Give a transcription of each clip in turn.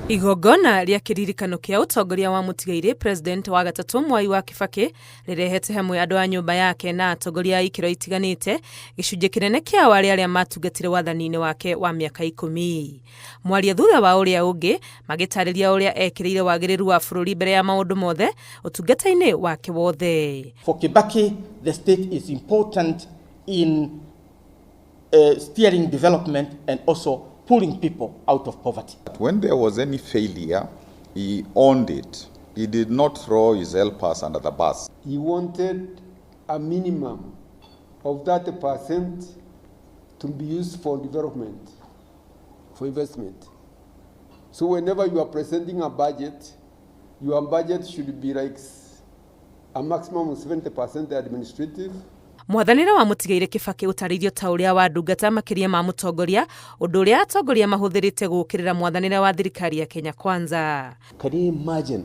Igongona rĩa kĩririkano kĩa ũtongoria wa mũtigairĩ President wa gatatũ Mwai Kibaki rĩrehete hamwe andũ a nyũmba yake na atongoria a ikĩro itiganĩte gĩcunjĩ kĩnene kĩa arĩa matungatire wathani-inĩ wake wa mĩaka 10. Mwaria thutha wa ũrĩa ũngĩ magĩtarĩria ũrĩa ekĩrĩire wagĩrĩru wa bũrũri mbere ya maũndũ mothe ũtungata-inĩ wake wothe. For Kibaki, the state is important in steering development and also pulling people out of poverty. When there was any failure, he owned it. He did not throw his helpers under the bus. He wanted a minimum of 30% to be used for development, for investment. So whenever you are presenting a budget, your budget should be like a maximum of 70% administrative. Mwathanĩre wa mũtigairĩ Kibaki ũtarĩirio ta ũrĩa wa ndungata makĩria ma mũtongoria, ũndũ ũrĩa atongoria mahũthĩrĩte gũkĩrĩra mwathanĩre wa thirikari ya Kenya Kwanza. Can you imagine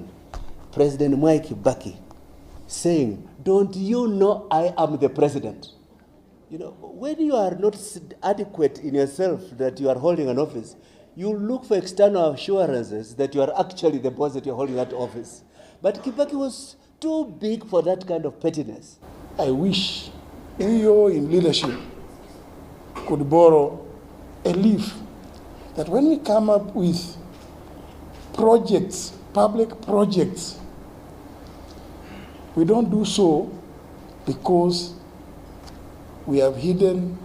President Mwai Kibaki saying, "Don't you know I am the president?" You know, when you are not adequate in yourself that you are holding an office, you look for external assurances that you are actually the boss, that you are holding that office. But Kibaki was too big for that kind of pettiness. I wish you in leadership could borrow a leaf that when we come up with projects, public projects, we don't do so because we have hidden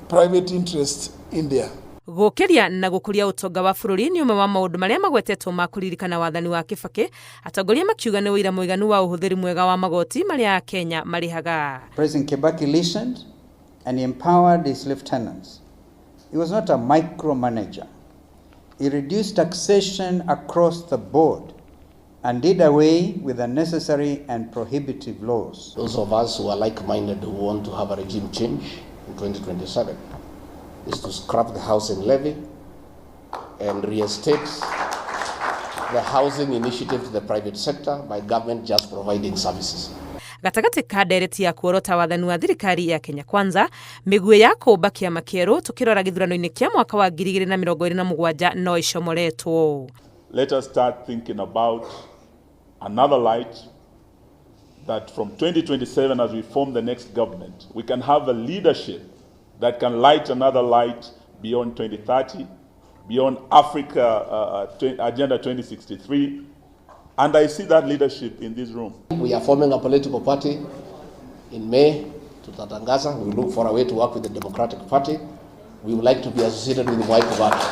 private interests in there. Gũkĩria na gũkũria ũtonga wa bũrũri nĩ ũmwe wa maũndũ marĩa magwetetwo ma kũririkana wathani wa Kibaki, atongoria makiuga nĩ ũira mũiganu wa ũhũthĩri mwega wa magoti marĩa Kenya marĩhaga. President Kibaki listened and empowered his lieutenants. He was not a micromanager. He reduced taxation across the board and did away with unnecessary and prohibitive laws. Those of us who are like-minded who want to have a regime change in 2027 is to scrap the housing levy and reinstate the housing initiative to the private sector by government just providing services. Gatagati ka ndereti ya kuorota wathani wa thirikari ya Kenya Kwanza, mĩguĩ ya kũmba kĩama kĩerũ tũkĩrora gĩthurano-inĩ kĩa mwaka wa 2027 no icomoretwo. Let us start thinking about another light that from 2027 as we form the next government, we can have a leadership that can light another light beyond 2030, beyond Africa Agenda 2063, and I see that leadership in this room. We are forming a political party in May to Tatangaza. We look for a way to work with the Democratic Party. We would like to be associated with Mwai Kibaki.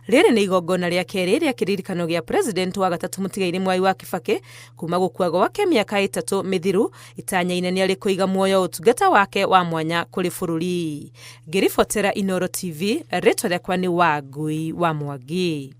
Rĩrĩ nĩ igongona rĩa kerĩ rĩa kĩririkano gĩa President wa gatatũ mũtigairĩ Mwai Kibaki kuma gũkua gwake mĩaka 3 mĩthiru, itanya inene rĩ kũiga muoyo ũtungata wake wa mwanya kũrĩ bũrũri. Ngĩribotera Inooro TV, rĩtwa rĩakwa nĩ Wangui wa Mwangi.